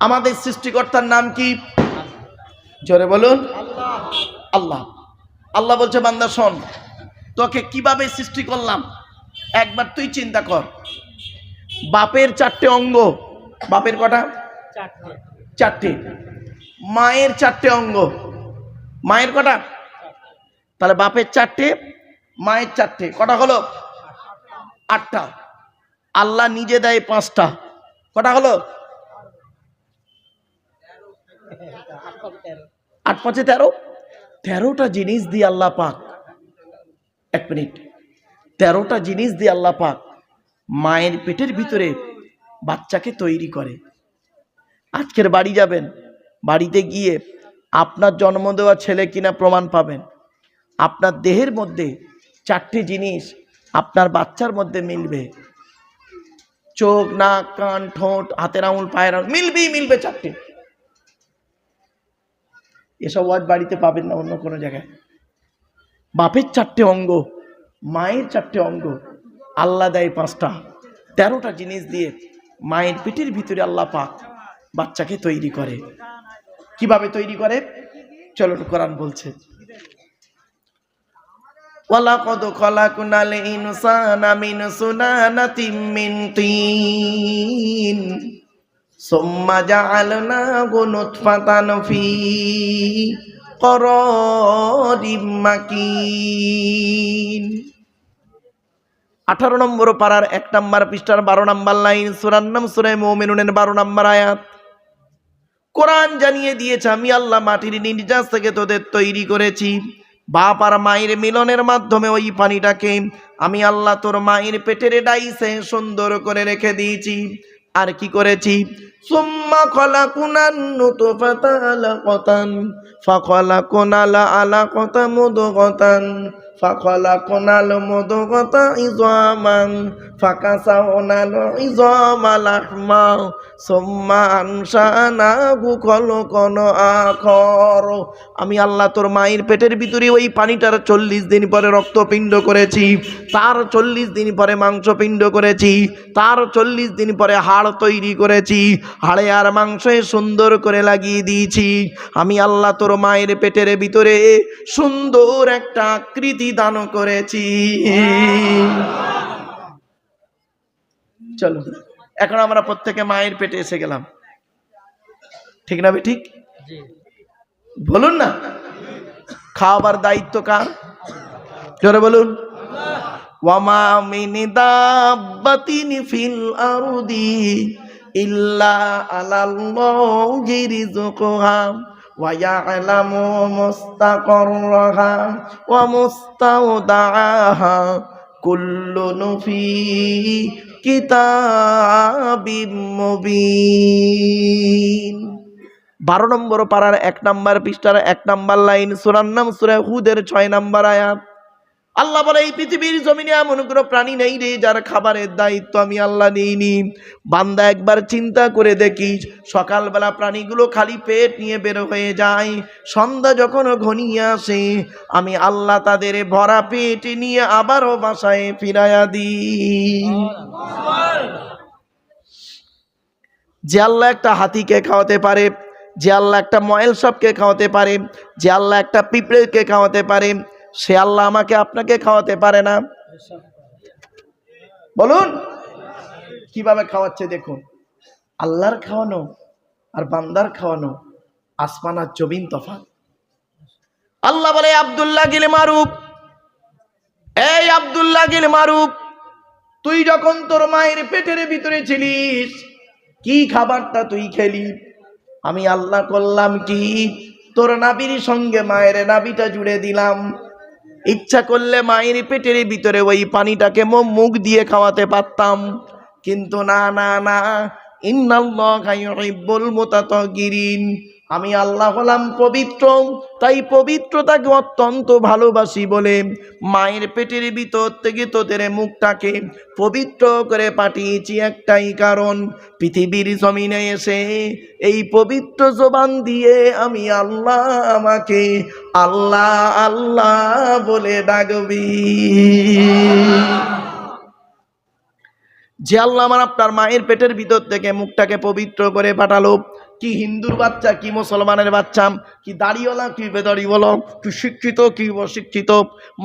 আমাদের সৃষ্টিকর্তার নাম কি? জোরে বলুন আল্লাহ। আল্লাহ বলছে বান্দা শোন, তোকে কিভাবে সৃষ্টি করলাম একবার তুই চিন্তা কর। বাপের 4টে অঙ্গ, বাপের কটা? 4টে। মায়ের 4টে অঙ্গ, মায়ের কটা? তাহলে বাপের 4টে, মায়ের 4টে, কটা হলো? 8টা। আল্লাহ নিজে দেয় 5টা, কটা হলো? 8 5 13। 13টা জিনিস দিয়ে আল্লাহ পাক, 1 মিনিট, 13টা জিনিস দিয়ে আল্লাহ পাক মায়ের পেটের ভিতরে বাচ্চাকে তৈরি করে। আজকের বাড়ি যাবেন, বাড়িতে গিয়ে আপনার জন্ম দেওয়া ছেলে কিনা প্রমাণ পাবেন। আপনার দেহের মধ্যে 4টে জিনিস আপনার বাচ্চার মধ্যে মিলবে। চোখ, নাক, কান, ঠোঁট, হাতের আঙুল, পায়ের আঙুল মিলবে 4টে। এসব ওয়াজ বাড়িতে পাবেন না অন্য কোনো জায়গায়। বাপের 4টে অঙ্গ, মায়ের 4টে অঙ্গ, আল্লাহ দেয় 5টা। 13টা জিনিস দিয়ে মায়ের পেটের ভিতরে আল্লাহ পাক বাচ্চাকে তৈরি করে। কিভাবে তৈরি করে চলো কোরআন বলছে, ওয়ালাকাদ খালাকনাল ইনসানা মিন সুলালাতিন মিন তিন সুম্মা জাআলনাহু নুতফাতান ফি করারিম মাকিন। 18 নম্বর পারার 1 নম্বর পৃষ্ঠার 12 নম্বর লাইন, সূরার নাম সূরা মুমিনুনের 12 নম্বর আয়াত। কোরআন জানিয়ে দিয়েছে আমি আল্লাহ মাটির নির্যাস থেকে তোদের তৈরি করেছি। বাপ আর মায়ের মিলনের মাধ্যমে ওই পানিটাকে আমি আল্লাহ তোর মায়ের পেটের ডাইসে সুন্দর করে রেখে দিয়েছি। আর কি করেছি? সুম্মা খলাকুনান নুতফাতা আলাকাতান ফাখলাকুনাল আলাকাতা মুদগাতান ফাখলাকুনাল মুদগাতা ইযামান ফাকাসাউনাল ইযামা লাহমা সুম্মা আনশানাহু খলকান আখর। আমি আল্লাহ তোর মায়ের পেটের ভিতরে ওই পানিটার 40 দিন পরে রক্তপিণ্ড করেছি, তার 40 দিন পরে মাংসপিণ্ড করেছি, তার 40 দিন পরে হাড় তৈরি করেছি, হাড়ে আর মাংসে সুন্দর করে লাগিয়ে দিয়েছি। আমি আল্লাহ তোর মায়ের পেটের ভিতরে সুন্দর একটা আকৃতি দান করেছি। চলো এখন আমরা প্রত্যেকে মায়ের পেটে এসে গেলাম, ঠিক না ঠিক? বলুন না, খাওয়াবার দায়িত্ব কার? জোরে বলুন। ওয়ামা মিন দাব্বাতিন ফিল আরদি ইল্লা আলাল্লাহি রিজকুহা ওয়া ইয়ালামু মুস্তাকাররাহা ওয়া মুস্তাওদাআহা কুল্লুন ফি কিতাবিম মুবিন। 12 নম্বর পারার 1 নম্বর পৃষ্ঠার 1 নম্বর লাইন, সূরার নাম সূরা হুদের 6 নম্বর আয়াত। আল্লাহ বলে এই পৃথিবীর জমিনে এমন কোনো প্রাণী নেই রে যার খাবারের দায়িত্ব আমি আল্লাহ নিইনি। বান্দা একবার চিন্তা করে দেখিস, সকালবেলা প্রাণীগুলো খালি পেট নিয়ে বের হয়ে যায়, সন্ধ্যা যখন ঘনিয়ে আসে আমি আল্লাহ তাদের ভরা পেট নিয়ে আবারও বাসায় ফিরাইয়া দিই। যে আল্লাহ একটা হাতিকে খাওয়াতে পারে, যে আল্লাহ একটা ময়েল সাপকে খাওয়াতে পারে, যে আল্লাহ একটা পিঁপড়েকে খাওয়াতে পারে, সে আল্লাহ আমাকে আপনাকে খাওয়াতে পারে না? বলুন কিভাবে খাওয়াচ্ছে দেখুন। আল্লাহর খাওয়ানো আর বান্দার খাওয়ানো আসমান আর জমিন তফাৎ। আল্লাহ বলে আব্দুল্লাহ গিল মারুফ, এই আব্দুল্লাহ গিল মারুফ, তুই যখন তোর মায়ের পেটের ভিতরে ছিলিস কি খাবারটা তুই খেলি? আমি আল্লাহ করলাম কি, তোর নাভির সঙ্গে মায়ের নাভিটা জুড়ে দিলাম। ইচ্ছা করলে মায়ের পেটের ভিতরে ওই পানিটাকে মুখ দিয়ে খাওয়াতে পারতাম, কিন্তু না না না, ইন্নাল্লাহা ইউহিব্বুল মুতাতাহহিরিন, আমি আল্লাহ হলাম পবিত্র, তাই পবিত্রতাকে অত্যন্ত ভালোবাসি বলে মায়ের পেটের ভিতর থেকে তোদের মুখটাকে পবিত্র করে পাঠিয়েছি একটাই কারণ, পৃথিবীর জমিনে এসে এই পবিত্র জবান দিয়ে আমি আল্লাহ আমাকে আল্লাহ আল্লাহ বলে ডাকবি। যে আল্লাহ আমার আপনার মায়ের পেটের ভিতর থেকে মুখটাকে পবিত্র করে পাঠালো, কি হিন্দুর বাচ্চা কি মুসলমানের বাচ্চা, কি দাড়িওয়ালা কি বেদাড়ি বলো, কি শিক্ষিত কি অশিক্ষিত,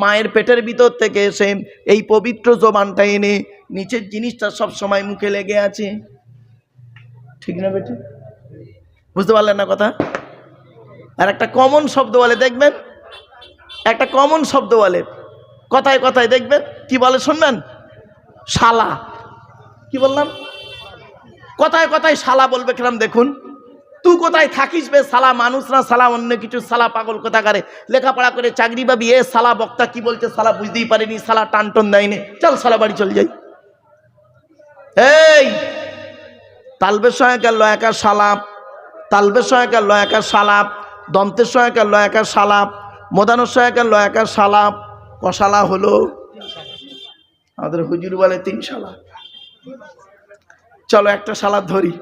মায়ের পেটের ভিতর থেকে এসে এই পবিত্র জবানটা এনে নিচের জিনিসটা সব সময় মুখে লেগে আছে। ঠিক না বেটি? বুঝতে পারলেন না কথা? আর একটা কমন শব্দ বলে দেখবেন, একটা কমন শব্দ বলে কথায় কথায় দেখবেন, কি বলে শুনবেন? শালা। কি বললাম? কথায় কথায় শালা বলবে কিরম দেখুন। তুই কোথায় থাকিস বে শালা, মানুষ না শালা অন্য কিছু, শালা পাগল কোথাকারে, লেখাপড়া করে চাকরি পাবি, এ শালা বক্তা কি বলছে শালা বুঝতেই পারিনি, শালা টানটন দেয়নি, চল শালা বাড়ি চলে যাই। এই তালবের সহায়কার লয়াকার শালাপ, তালবের সহায়কার লয়াকার শালাপ, দন্তের সহায়কার লয়াকার শালাপ, মদানোর সহায়কার লয়াকার শালাপ, কশালা হলো আমাদের হুজুর বলে 3 শালা। চলো একটা শালা ধরি।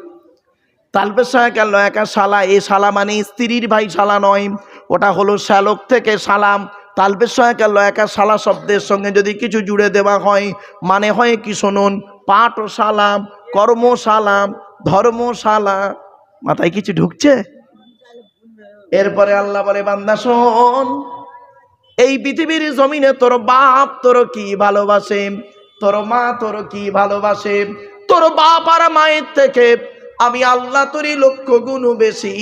তালবের সহায়কার লয়াকার শালা, এ শালা মানে স্ত্রীর ভাই শালা নয়, ওটা হলো শ্যালক থেকে সালাম। তালবের সহায়কার লয়াকার শালা শব্দের সঙ্গে যদি কিছু জুড়ে দেওয়া হয় মানে হয় কি শুনুন, পাঠ ও সালাম, কর্ম সালাম, ধর্ম সালা। মাথায় কিছু ঢুকছে? এরপরে আল্লাহ বলে বান্দা শোন, এই পৃথিবীর জমিনে তোর বাপ তোর কি ভালোবাসে, তোর মা তোর কি ভালোবাসে, তোর বাপ আর মায়ের থেকে আমি আল্লাহ তোরই 1,00,000 গুণ বেশি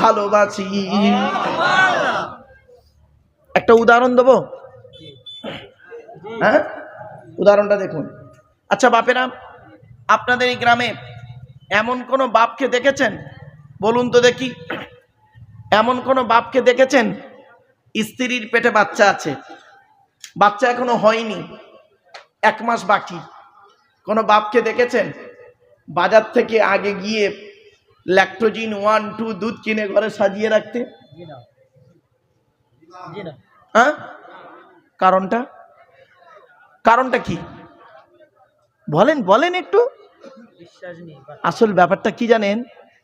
ভালোবাসি। একটা উদাহরণ দেবো, হ্যাঁ উদাহরণটা দেখুন। আচ্ছা বাপেরা, আপনাদের এই গ্রামে এমন কোন বাপকে দেখেছেন? বলুন তো দেখি, এমন কোন বাপকে দেখেছেন স্ত্রীর পেটে বাচ্চা আছে, বাচ্চা এখনো হয়নি, 1 মাস বাকি? কোন বাপকে দেখেছেন বাজার থেকে আগে গিয়ে ল্যাকটোজিন 1, 2 দুধ কিনে ঘরে সাজিয়ে রাখতে? হ্যাঁ, কারণটা কারণটা কি বলেন বলেন একটু। আসল ব্যাপারটা কি জানেন?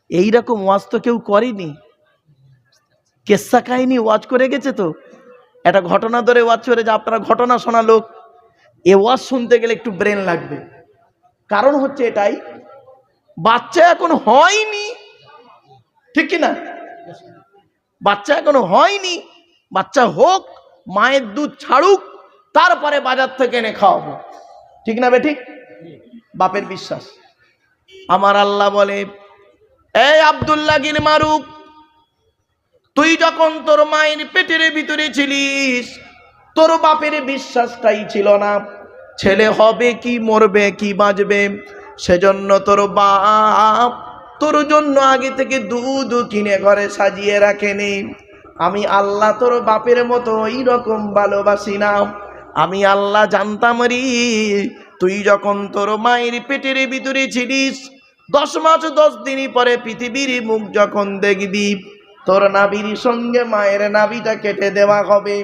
এইরকম ওয়াজ তো কেউ করেনি, কেসা কাহিনী ওয়াজ করে গেছে। তো একটা ঘটনা ধরে ওয়াজ করে, যে আপনারা ঘটনা শোনা লোক, এ ওয়াজ শুনতে গেলে একটু ব্রেন লাগবে। কারণ হচ্ছে এটাই, বাচ্চা এখন হয়নি, ঠিক কিনা? বাচ্চা এখনো হয়নি, বাচ্চা হোক, মায়ের দুধ ছাড়ুক, তারপরে বাজার থেকে এনে খাওয়াবো, ঠিক না বে ঠিক? বাপের বিশ্বাস। আমার আল্লাহ বলে, এই আব্দুল্লাহ গিন মারুক, তুই যখন তোর মায়ের পেটের ভিতরে ছিলিস, তোর বাপের বিশ্বাসটাই ছিল না ছেলে হবে কি মরবে কি বাঁচবে, সেজন্য তোর বাপ তোর জন্য আগে থেকে দুধ কিনে ঘরে সাজিয়ে রাখেনি। আমি আল্লাহ তোর বাপের মতো এই রকম ভালোবাসি না। আমি আল্লাহ জানতাম রে, তুই যখন তোর মায়ের পেটের ভিতরে ছিলিস, 10 মাস 10 দিন পরে পৃথিবীর মুখ যখন দেখবি, তোর নাভির সঙ্গে মায়ের নাভিটা কেটে দেওয়া হবে,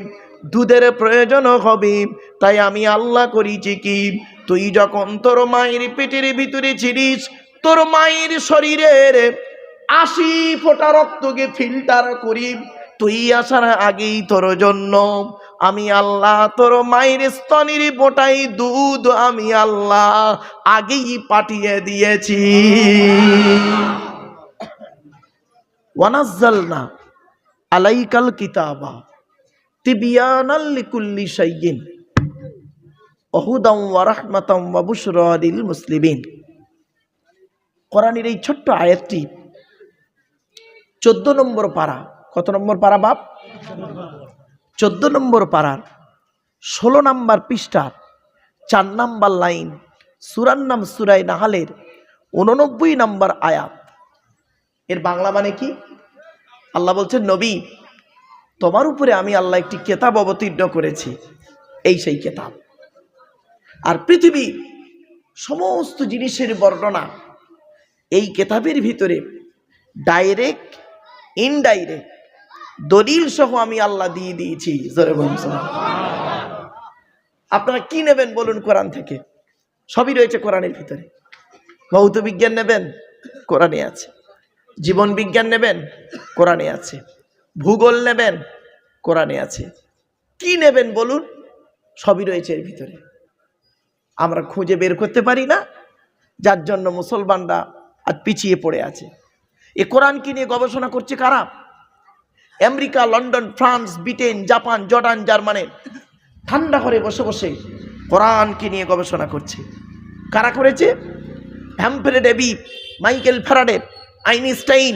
দুধের প্রয়োজন হবে। তাই আমি আল্লাহ করেছি কি, তুই যখন তোর মায়ের পেটের ভিতরে ছিলিস, তোর মায়ের শরীরের 80 ফোঁটা রক্তকে ফিল্টার করি, তুই আসার আগেই তোর জন্য আমি আল্লাহ তোর মায়ের স্তনের বোটাই দুধ আমি আল্লাহ আগেই পাঠিয়ে দিয়েছি। ওয়ানাজ্জালনা আলাইকাল কিতাবা তিবিয়ানাল লিকুল্লি শাইইন ওয়া হুদাম ওয়া রাহমাতাম ওয়া বুশরা লিল মুসলিমিন। কোরআনের এই ছোট্ট আয়াতটি 14 নম্বর পারা, কত নম্বর পারা বাপ? 14 নম্বর পারার 16 নম্বর পৃষ্ঠার 4 নম্বর লাইন, সূরার নাম সূরা নাহলের 89 নম্বর আয়াত। এর বাংলা মানে কি? আল্লাহ বলছেন, নবী তোমার উপরে আমি আল্লাহ একটি কিতাব অবতীর্ণ করেছি, এই সেই কিতাব। আর পৃথিবী সমস্ত জিনিসের বর্ণনা এই কিতাবের ভিতরে ডাইরেক্ট ইনডাইরেক্ট দলিল সহ আমি আল্লাহ দিয়ে দিয়েছি। জোরে বলুন সুবহানাল্লাহ। আপনারা কি নেবেন বলুন কোরআন থেকে? সবই রয়েছে কোরআনের ভিতরে। ভৌত বিজ্ঞান নেবেন, কোরআনে আছে। জীবন বিজ্ঞান নেবেন, কোরআনে আছে। ভূগোল নেবেন, কোরআনে আছে। কি নেবেন বলুন? সবই রয়েছে এর ভিতরে। আমরা খুঁজে বের করতে পারি না, যার জন্য মুসলমানরা আজ পিছিয়ে পড়ে আছে। এ কোরআনকে নিয়ে গবেষণা করছে কারা? America, London, France, Britain, Japan, Jordan, Germany ঠান্ডা ঘরে বসে বসে কোরআনকে নিয়ে গবেষণা করছে। কারা করেছে? Humphry Davy, Michael Faraday, Einstein,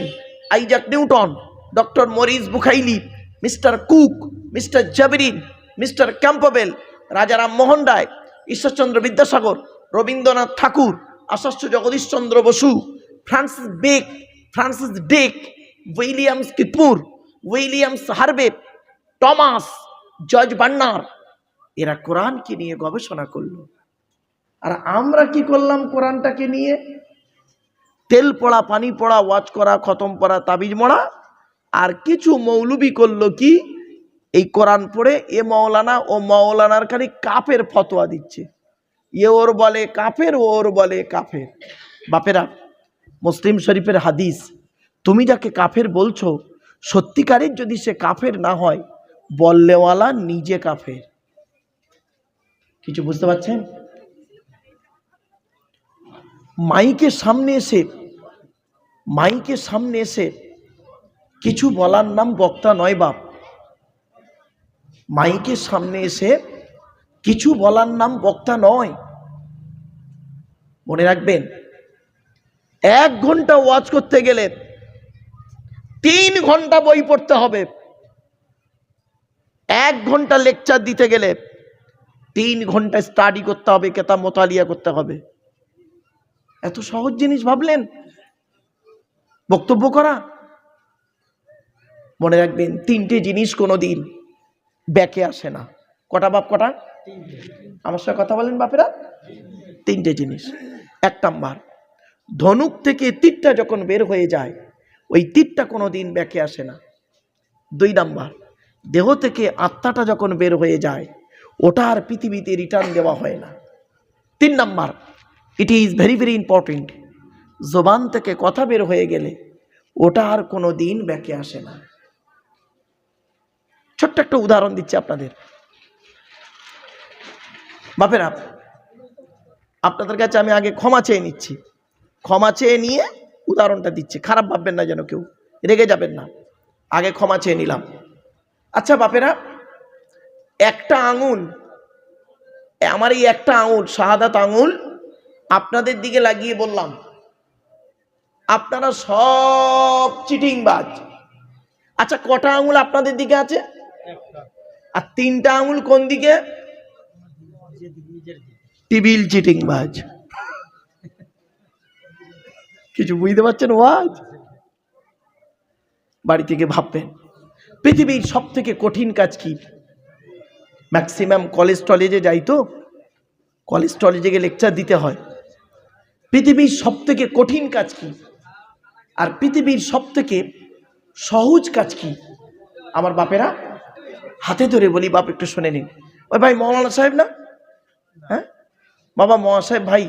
Isaac Newton, doctor Maurice Bucaille, mister Cook, mister জাবেরিন, mister Campbell, Rajaram Mohan Roy, Ishwarchandra Vidyasagar, Rabindranath Thakur, Acharya Jagadishchandra Basu, Francis ডেক, উইলিয়ামস কিপমুর, Williams Harvey, Thomas, George Bernard, এরা কোরআনকে নিয়ে গবেষণা করলো। আর আমরা কি করলাম কোরআনটাকে নিয়ে? তেল পড়া, পানি পড়া, ওয়াজ করা, খতম পড়া, তাবিজ মড়া। আর কিছু মৌলবি করলো কি, এই কোরআন পড়ে এ মৌলানা ও মৌলানার খালি কাফের ফতোয়া দিচ্ছে। এ ওর বলে কাফের, ওর বলে কাফের। বাপেরা, মুসলিম শরীফের হাদিস, তুমি যাকে কাফের বলছো সত্যিকারের যদি সে কাফের না হয়, বললেওয়ালা নিজে কাফের। কিছু বুঝতে পারছেন? মাইকের সামনে এসে কিছু বলার নাম বক্তা নয় বাপ। মাইকের সামনে এসে কিছু বলার নাম বক্তা নয়। মনে রাখবেন, 1 ঘন্টা ওয়াজ করতে গেলে 3 ঘন্টা বই পড়তে হবে। 1 ঘন্টা লেকচার দিতে গেলে 3 ঘন্টা স্টাডি করতে হবে, কেতাব মোতালিয়া করতে হবে। এত সহজ জিনিস ভাবলেন বক্তব্য করা? মনে রাখবেন, 3টে জিনিস কোনোদিন ব্যাকে আসে না। কটা বাপ, কটা? আমার সাথে কথা বলেন বাপেরা। 3টে জিনিস। 1 নাম্বার, ধনুক থেকে তীরটা যখন বের হয়ে যায়, ওই তীরটা কোনোদিন ব্যাকে আসে না। 2 নাম্বার, দেহ থেকে আত্মাটা যখন বের হয়ে যায়, ওটা আর পৃথিবীতে রিটার্ন দেওয়া হয় না। 3 number, it is very very important, জবান থেকে কথা বের হয়ে গেলে ওটা আর কোনো দিন ব্যাকে আসে না। ছোট্ট একটা উদাহরণ দিচ্ছি আপনাদের। বাপেরা, আপনাদের কাছে আমি আগে ক্ষমা চেয়ে নিচ্ছি। ক্ষমা চেয়ে নিয়ে উদাহরণটা দিচ্ছি, খারাপ ভাববেন না, যেন কেউ রেগে যাবেন না। আগে ক্ষমা চেয়ে নিলাম। আচ্ছা বাপেরা, একটা আঙুল, আমার এই একটা আঙুল, শাহাদাত আঙুল আপনাদের দিকে লাগিয়ে বললাম, আপনারা সব চিটিংবাজ। আচ্ছা, কটা আঙুল আপনাদের দিকে আছে? আর 3টা আঙুল কোন দিকে? টিবিল চিটিংবাজ। কিছু বুঝতে পারছেন? ওয়াজ বাড়ি থেকে ভাববেন, পৃথিবীর সব থেকে কঠিন কাজ কি? ম্যাক্সিমাম কলেজ টলেজে যাই তো, কলেজ টলেজে গিয়ে লেকচার দিতে হয়। পৃথিবীর সব থেকে কঠিন কাজ কি? আর পৃথিবীর সব থেকে সহজ কাজ কি? আমার বাপেরা, হাতে ধরে বলি বাপ, একটু শুনে নিন। ওই ভাই মৌলানা সাহেব না? হ্যাঁ বাবা, মহা সাহেব ভাই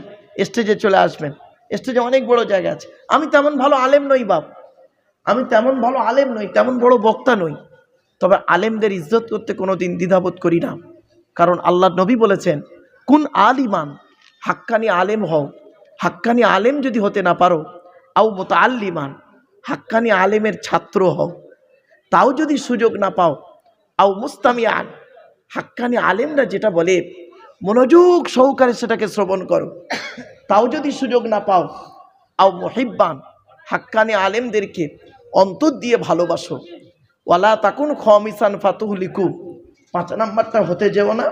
স্টেজে চলে আসবেন। স্টেজে অনেক বড় জায়গা আছে। আমি তেমন ভালো আলেম নই বাপ, আমি তেমন ভালো আলেম নই, তেমন বড় বক্তা নই। তবে আলেমদের ইজ্জত করতে কোনোদিন দ্বিধাবোধ করি না। কারণ আল্লাহ নবী বলেছেন, কুন আলিমান, হাক্কানি আলেম হও। হাক্কানি আলেম যদি হতে না পারো, আও মুতাআল্লিমান, হাক্কানি আলেমের ছাত্র হও। তাও যদি সুযোগ না পাও, আও মুস্তামিয়ান, হাক্কানি আলেমরা যেটা বলে মনোযোগ সহকারে সেটাকে শ্রবণ করো। তাও যদি সুযোগ না পাও, আও মুহিব্বান, হাক্কানি আলেমদেরকে অন্তর দিয়ে ভালোবাসো। ওয়ালা তাকুন খামিসান ফাতুহলিকু, 5 নাম্বারটা হতে যেও না,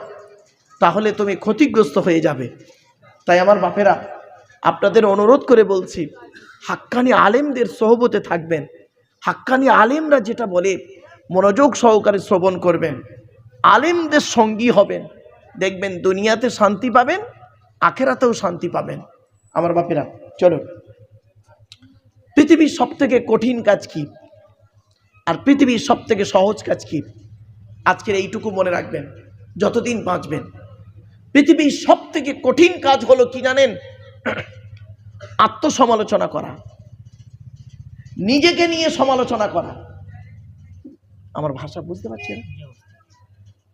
তাহলে তুমি ক্ষতিগ্রস্ত হয়ে যাবে। তাই আমার বাপেরা, আপনাদের অনুরোধ করে বলছি, হাক্কানি আলেমদের সোহবতে থাকবেন। হাক্কানি আলেমরা যেটা বলে মনোযোগ সহকারে শ্রবণ করবেন, আলেমদের সঙ্গী হবেন, দেখবেন দুনিয়াতে শান্তি পাবেন, আখেরাতেও শান্তি পাবেন। আমার বাপেরা, চলো, পৃথিবীর সব থেকে কঠিন কাজ কি আর পৃথিবীর সব থেকে সহজ কাজ কি? আজকের এইটুকু মনে রাখবেন যতদিন বাঁচবেন। পৃথিবীর সব থেকে কঠিন কাজ হলো কি জানেন? আত্মসমালোচনা করা, নিজেকে নিয়ে সমালোচনা করা। আমার ভাষা বুঝতে পারছেন?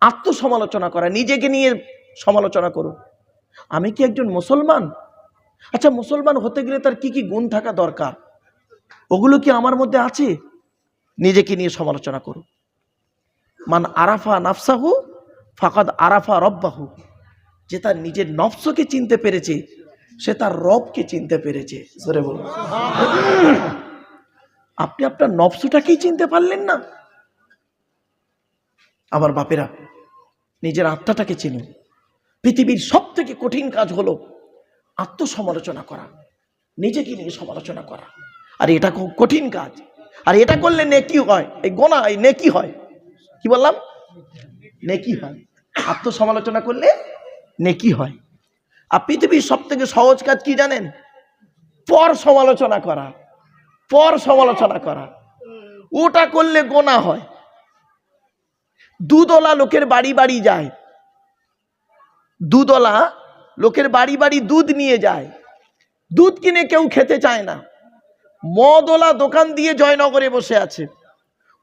আত্মসমালোচনা করা, নিজেকে নিয়ে সমালোচনা করুন। আমি কি একজন মুসলমান? আচ্ছা, মুসলমান হতে গেলে তার কি কি গুণ থাকা দরকার, ওগুলো কি আমার মধ্যে আছে? নিজেকে নিয়ে সমালোচনা করো। মান আরাফা নাফসাহু ফাকাদ আরাফা রব্বাহু, যে তার নিজের নফসকে চিনতে পেরেছে সে তার রবকে চিনতে পেরেছে। জোরে বলুন। আপনি আপনার নফসটাকেই চিনতে পারলেন না। আমার বাপেরা, নিজের আত্মাটাকে চিনুন। পৃথিবীর সব থেকে কঠিন কাজ হলো আত্মসমালোচনা করা, নিজেকে নিয়ে সমালোচনা করা। আর এটা খুব কঠিন কাজ। আর এটা করলে নেকি হয়, এই গোনা, এই নেকি হয়। কি বললাম? নেকি হয়। আত্মসমালোচনা করলে নেকি হয়। আর পৃথিবীর সব থেকে সহজ কাজ কি জানেন? পর সমালোচনা করা। পর সমালোচনা করা, ওটা করলে গোনা হয়। দুধওয়ালা লোকের বাড়ি বাড়ি যায়, দুধওয়ালা লোকের বাড়ি বাড়ি দুধ নিয়ে যায়, দুধ কিনে কেউ খেতে চায় না। মদওয়ালা দোকান দিয়ে জয়নগরে বসে আছে,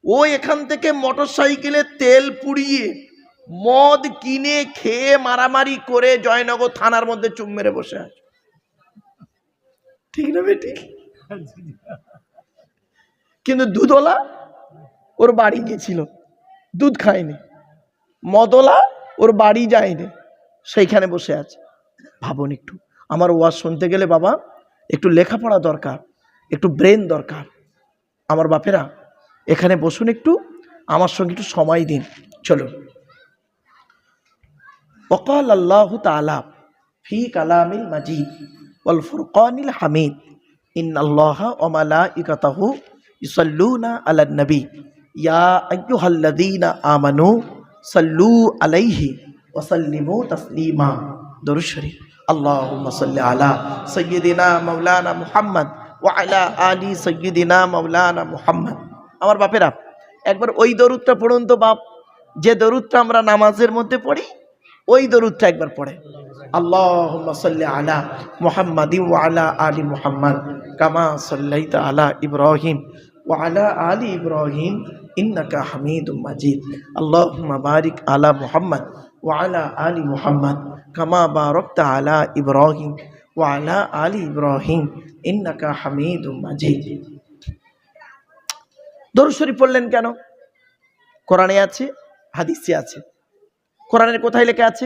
ও এখান থেকে মোটর সাইকেলে তেল পুড়িয়ে মদ কিনে খেয়ে মারামারি করে জয়নগর থানার মধ্যে চুম মেরে বসে আছে। ঠিক না বেটি? কিন্তু দুধওয়ালা ওর বাড়ি গেছিল, দুধ খায়নি। মদওয়ালা ওর বাড়ি যায়নি, সেইখানে বসে আছে। ভাবুন একটু, আমার ওয়াজ শুনতে গেলে বাবা একটু লেখাপড়া দরকার, একটু ব্রেন দরকার। আমার বাপেরা, এখানে বসুন, একটু আমার সঙ্গে একটু সময় দিন। চলুন। ওয়াকাল আল্লাহু তাআলা ফি কালামিল মাজিদ ওয়াল ফুরকানিল হামিদ ইন্নাল্লাহা ওয়া মালাইকাতাহু ইউসাল্লুনা আলান নবী ইয়া আইয়ুহাল্লাযীনা আমানু সাল্লু আলাইহি ওয়া সাল্লিমু তাসলিমা। দরুদ শরীফ। আল্লাহুম্মা সাল্লি আলা সাইয়্যিদিনা মাওলানা মুহাম্মদ ওয়া আলা আলি সাইয়্যিদিনা মাওলানা মুহাম্মদ। আমার বাপেরা, একবার ওই দরুদটা পড়ুন তো বাপ, যে দরুদটা আমরা নামাজের মধ্যে পড়ি, ওই দরুদটা একবার পড়ে। আল্লাহুম্মা সাল্লি আলা মুহাম্মাদি ওয়া আলা আলি মুহাম্মদ কামা সাল্লাইতা আলা ইব্রাহিম ওয়া আলা আলি ইব্রাহিম ইন্নাকা হামিদুম মাজিদ। আল্লাহুম্মা বারিক আলা মুহাম্মদ ওয়া আলা আলি মুহাম্মদ কামা বারাকতা আলা ইব্রাহিম ওয়া আলা আলি ইব্রাহিম ইন্নাকা হামিদুম মাজিদ। দরুদ শরীফ পড়লেন কেন? কোরআনে আছে, হাদিসে আছে। কোরআনের কোথায় লেখা আছে?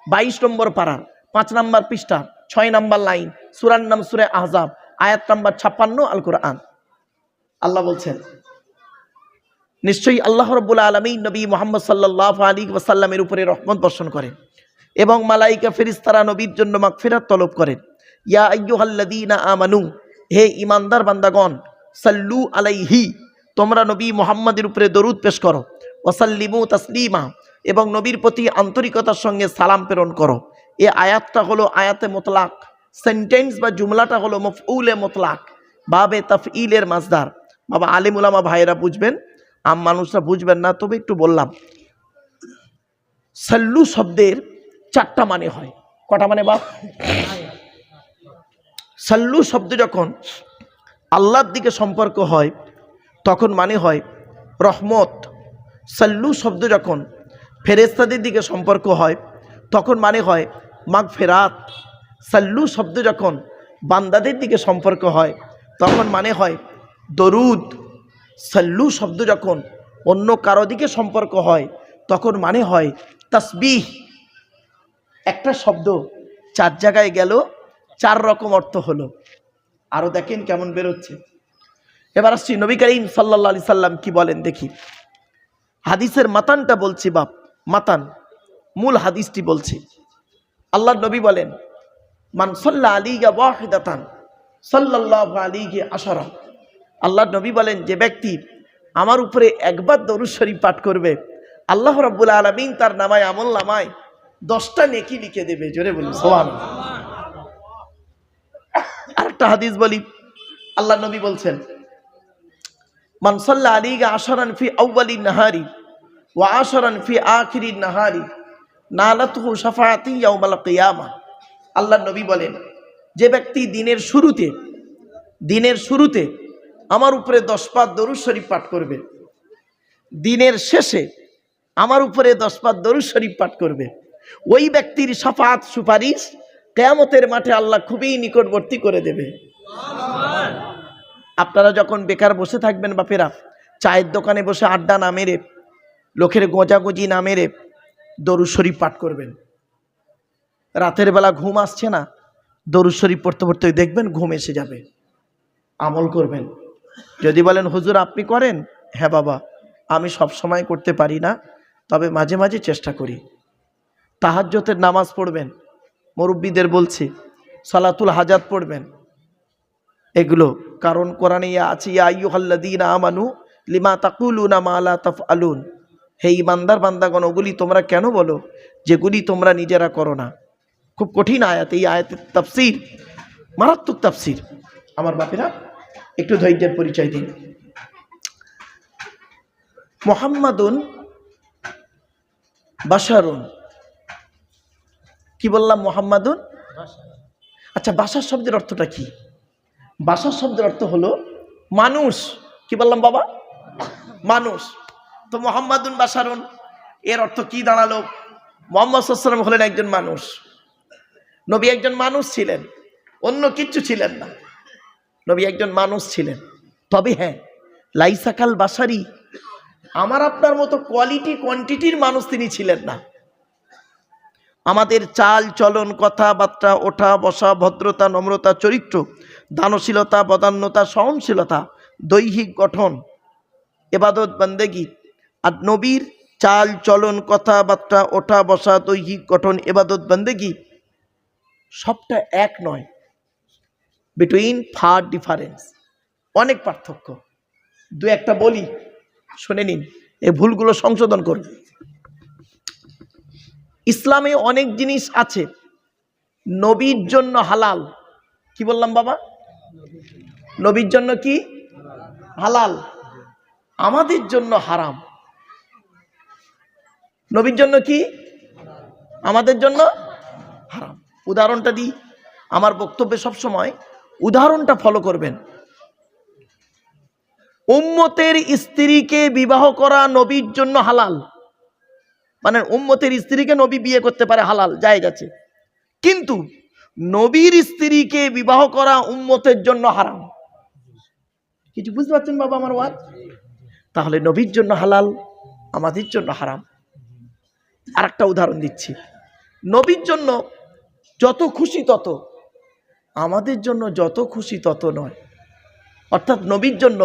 22 নম্বর পারার 5 নম্বর পৃষ্ঠা 6 নম্বর লাইন, সূরার নাম সূরা আহজাব, আয়াত নম্বর 56, আল কোরআন। আল্লাহ বলছেন, নিশ্চয়ই আল্লাহ রাব্বুল আলামিন নবী মুহাম্মদ সাল্লাল্লাহু আলাইহি ওয়াসাল্লামের উপরে রহমত বর্ষণ করেন এবং মালাইকা ফেরেশতারা নবীর জন্য মাগফিরাত তলব করেন। ইয়া আইয়ুহাল্লাযীনা আমানু, হে ঈমানদার বান্দাগণ, সাল্লু আলাইহি, তোমরা নবী মুহাম্মদের উপরে দরুদ পেশ করো, ওয়াসাল্লিমু তাসলিমা, এবং নবীর প্রতি আন্তরিকতার সঙ্গে সালাম প্রেরণ করো। এই আয়াতটা হলো আয়াতে মুতলাক, সেন্টেন্স বা জুমলাটা হলো মফউলে মুতলাক, বাবে তাফঈলের মাসদার। বাবা আলিম উলামা ভাইয়েরা বুঝবেন, আম মানুষরা বুঝবেন না, তবে একটু বললাম। সাল্লু শব্দের 4টা মানে হয়। কটা মানে বাপ? সাল্লু শব্দ যখন আল্লাহর দিকে সম্পর্ক হয় তখন মানে হয় রহমত। সাল্লু শব্দ যখন ফেরেশতাদের দিকে সম্পর্ক হয় তখন মানে হয় মাগফিরাত। সাল্লু শব্দ যখন বান্দাদের দিকে সম্পর্ক হয় তখন মানে হয় দরুদ। সাল্লু শব্দ যখন অন্য কারো দিকে সম্পর্ক হয় তখন মানে হয় তাসবিহ। একটা শব্দ 4 জায়গায় গেল, 4 রকম অর্থ হলো। আরো দেখেন কেমন বেরোচ্ছে। এবার আসছি নবী করিম সাল্লাল্লাহু আলাইহি সাল্লাম কি বলেন দেখি। হাদিসের মাতানটা বলছি বাপ, মাতান, মূল হাদিসটি বলছি। আল্লাহর নবী বলেন, মান সাল্লা আলাইহি ওয়াহিদাতান সাল্লাল্লাহু আলাইহি আশারা। আল্লাহর নবী বলেন, যে ব্যক্তি আমার উপরে একবার দরুদ শরীফ পাঠ করবে, আল্লাহ রাব্বুল আলামিন তার নামায় আমল নামায় 10টা নেকি লিখে দেবে। জোরে বলুন সুবহানাল্লাহ। আরেকটা হাদিস বলি, আল্লাহর নবী বলছেন, মান সাল্লা আলাইহি আশারান ফি আউয়ালিন নাহারি ওয়া আশারান ফি আখিরিন নাহারি নালাতুহু শাফাআতি ইয়াউমাল কিয়ামা। আল্লাহর নবী বলেন, যে ব্যক্তি দিনের শুরুতে আমার উপরে 10 বার দরুদ শরীফ পাঠ করবে, দিনের শেষে আমার উপরে 10 বার দরুদ শরীফ পাঠ করবে, ওই ব্যক্তির শাফাআত সুপারিশ কিয়ামতের মাঠে আল্লাহ খুবই নিকটবর্তী করে দেবে। আপনারা যখন বেকার বসে থাকবেন বাপেরা, চায়ের দোকানে বসে আড্ডা না মেরে, লোকের গোজাগুজি না মেরে দরুদ শরীফ পাঠ করবেন। রাতের বেলা ঘুম আসছে না, দরুদ শরীফ পড়তে পড়তে দেখবেন ঘুম এসে যাবে। আমল করবেন। যদি বলেন হুজুর আপনি করেন, হ্যাঁ বাবা, আমি সব সময় করতে পারি না, তবে মাঝে মাঝে চেষ্টা করি। তাহাজ্জুদের নামাজ পড়বেন, মুরব্বীদের বলছি, সালাতুল হাজাত পড়বেন, এগুলো। কারণ কোরআনে আছে, ইয়া আইয়ুহাল্লাযীনা আমানু লিমা তাকুলুনা মা লা তাফআলুন, হে ঈমানদার বান্দাগণ, ওগুলি তোমরা কেন বলো যেগুলি তোমরা নিজেরা করো না। খুব কঠিন আয়াত, এই আয়াতের তাফসীর মারাত্মক তাফসীর। আমার বাপেরা একটু ধৈর্যের পরিচয় দিন। মুহাম্মাদুন বাশারুন, কি বললাম? মুহাম্মাদুন। আচ্ছা, বাশার শব্দের অর্থটা কি? বাশার শব্দের অর্থ হলো মানুষ। কি বললাম বাবা? মানুষ। তো মুহাম্মাদুন বাশারুন এর অর্থ কি দাঁড়ালো? মুহাম্মদ সাল্লাল্লাহু আলাইহি ওয়াসাল্লাম হলেন একজন মানুষ। নবী একজন মানুষ ছিলেন, অন্য কিচ্ছু ছিলেন না। নবী একজন মানুষ ছিলেন। তবে হ্যাঁ, লাইসাকাল বাশারি, আমার আপনার মতো কোয়ালিটি কোয়ান্টিটির মানুষ তিনি ছিলেন না। আমাদের চাল চলন, কথাবার্তা, ওঠা বসা, ভদ্রতা, নম্রতা, চরিত্র, দানশীলতা, বদান্যতা, সহনশীলতা, দৈহিক গঠন, ইবাদত বান্দেগী, আর নবীর চাল চলন, কথাবার্তা, ওঠা বসা, দৈহিক গঠন, ইবাদত বান্দেগী সবটা এক নয়। বিটুইন ফার ডিফারেন্স, অনেক পার্থক্য। দু একটা বলি, শুনে নিন, এই ভুলগুলো সংশোধন করুন। ইসলামে অনেক জিনিস আছে নবীর জন্য হালাল। কি বললাম বাবা? নবীর জন্য কি হালাল, আমাদের জন্য হারাম। নবীর জন্য কি, আমাদের জন্য হারাম। উদাহরণটা দিই, আমার বক্তব্যে সবসময় উদাহরণটা ফলো করবেন। উম্মতের স্ত্রীকে বিবাহ করা নবীর জন্য হালাল, মানে উম্মতের স্ত্রীকে নবী বিয়ে করতে পারে, হালাল, জায়েজ আছে। কিন্তু নবীর স্ত্রীকে বিবাহ করা উম্মতের জন্য হারাম। কিছু বুঝতে পারছেন বাবা আমার ওয়াজ? তাহলে নবীর জন্য হালাল, আমাদের জন্য হারাম। আর একটা উদাহরণ দিচ্ছি, নবীর জন্য যত খুশি তত, আমাদের জন্য যত খুশি তত নয়। অর্থাৎ নবীর জন্য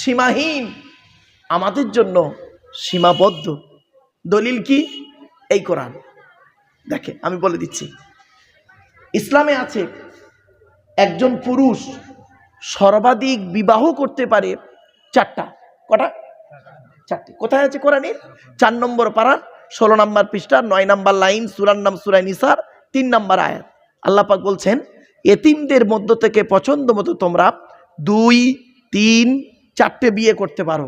সীমাহীন, আমাদের জন্য সীমাবদ্ধ। দলিল কি? এই কোরআন। দেখে আমি বলে দিচ্ছি, ইসলামে আছে একজন পুরুষ সর্বাধিক বিবাহ করতে পারে চারটা। কটা? চারটি। কোথায় আছে কোরআনে? 4 নম্বর পারার 16 নম্বর পৃষ্ঠা 9 নম্বর লাইন, সূরার নাম সূরা নিসার 3 নম্বর আয়াত। আল্লাহ পাক বলছেন, এতিমদের মধ্য থেকে পছন্দ মতো তোমরা 2, 3, 4টে বিয়ে করতে পারো।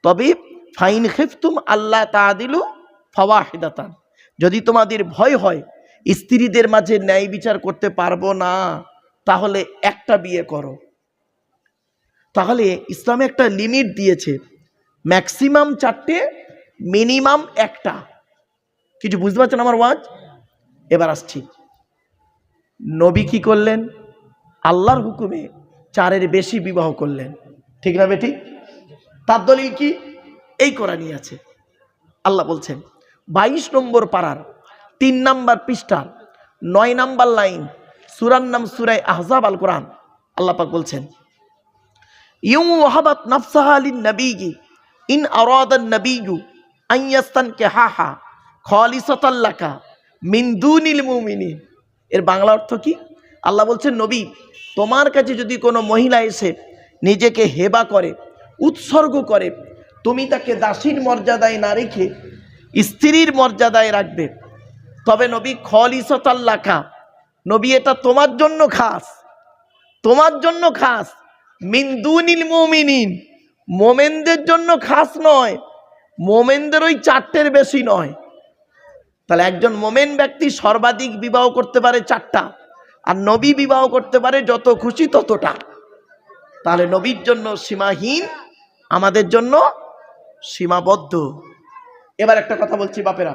তবে ফাইন খিফতুম আল্লাহ তাআদিলু ফাওয়াহিদাতান, যদি তোমাদের ভয় হয় স্ত্রীদের মাঝে ন্যায় বিচার করতে পারবো না, তাহলে একটা বিয়ে করো। তাহলে ইসলামে একটা লিমিট দিয়েছে, ম্যাক্সিমাম 4টে, মিনিমাম একটা। কিছু বুঝতে পারছেন আমার ওয়াজ? এবার আসছি, নবী কি করলেন? আল্লাহর হুকুমে 4-এর বেশি বিবাহ করলেন। ঠিক না বেঠিক? তার দলিল কি? এই কোরআনই আছে। আল্লাহ বলছেন 22 নম্বর পারার 3 নম্বর পৃষ্ঠা 9 নম্বর লাইন, সূরার নাম সূরা আহজাব, আল কোরআন। আল্লাহ পাক বলছেন, ইউহাবাত নাফসাহা লিন-নবিয়্যি ইন আরাদান নবিয়্যু আন ইয়াস্তানকিহাহা খালিসাতাল লাকা মিন দুনিল মুমিনিন। এর বাংলা অর্থ কি? আল্লাহ বলছেন, নবী, তোমার কাছে যদি কোনো মহিলা এসে নিজেকে হেবা করে, উৎসর্গ করে, তুমি তাকে দাসীর মর্যাদায় না রেখে স্ত্রীর মর্যাদায় রাখবে। তবে নবী খালিসাতাল লাকা, নবী এটা তোমার জন্য খাস, তোমার জন্য খাস। মিন দুনিল মুমিনিন, মোমেনদের জন্য খাস নয়, মোমেনদের ওই 4টের বেশি নয়। তাহলে একজন মোমেন ব্যক্তি সর্বাধিক বিবাহ করতে পারে 4টা, আর নবী বিবাহ করতে পারে যত খুশি ততটা। তাহলে নবীর জন্য সীমাহীন, আমাদের জন্য সীমাবদ্ধ। এবার একটা কথা বলছি বাপেরা,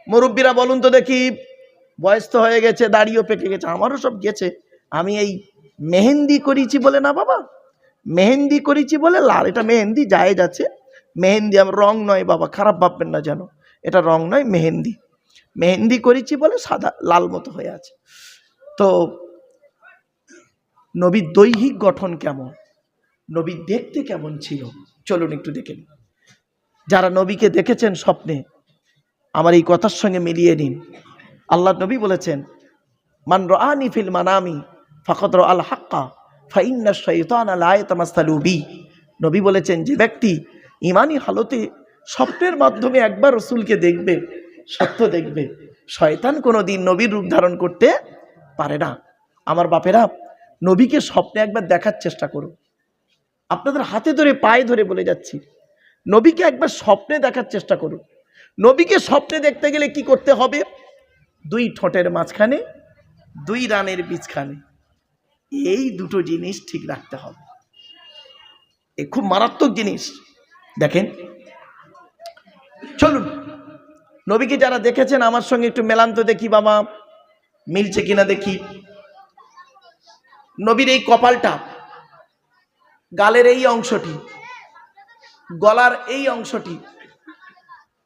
মুরব্বীরা বলুন তো দেখি, বয়স তো হয়ে গেছে, দাড়িও পেকে গেছে, আমারও সব গেছে, আমি এই মেহেন্দি করেছি বলে না বাবা, মেহেন্দি করেছি বলে লাল, এটা মেহেন্দি জায়েজ আছে, মেহেন্দি আমার রং নয় বাবা, খারাপ ভাববেন না যেন, এটা রং নয়, মেহেন্দি, মেহেন্দি করেছি বলে সাদা লাল মতো হয়ে আছে। তো নবীর দৈহিক গঠন কেমন, নবী দেখতে কেমন ছিল, চলুন একটু দেখে নিন। যারা নবীকে দেখেছেন স্বপ্নে, আমার এই কথার সঙ্গে মিলিয়ে নিন। আল্লাহ নবী বলেছেন, মান রাআনি ফিল মানামি ফাকাদ রাআল হাক্কা ফাইন্না শাইতানা লা ইয়াতামাসসালু বি। নবী বলেছেন, যে ব্যক্তি ঈমানি হালতে স্বপ্নের মাধ্যমে একবার রাসূলকে দেখবে, সত্য দেখবে, শয়তান কোনোদিন নবীর রূপ ধারণ করতে পারে না। আমার বাপেরা, নবীকে স্বপ্নে একবার দেখার চেষ্টা করুন। আপনাদের হাতে ধরে পায়ে ধরে বলে যাচ্ছি, নবীকে একবার স্বপ্নে দেখার চেষ্টা করুন। নবীকে স্বপ্নে দেখতে গেলে কি করতে হবে? দুই ঠোঁটের মাঝখানে, দুই রানের বীজখানে, এই দুটো জিনিস ঠিক রাখতে হবে। এ খুব মারাত্মক জিনিস। দেখেন, চলুন নবীকে যারা দেখেছেন আমার সঙ্গে একটু মেলান তো দেখি বাবা, মিলছে কিনা দেখি। নবীর এই কপালটা, গালের এই অংশটি, গলার এই অংশটি,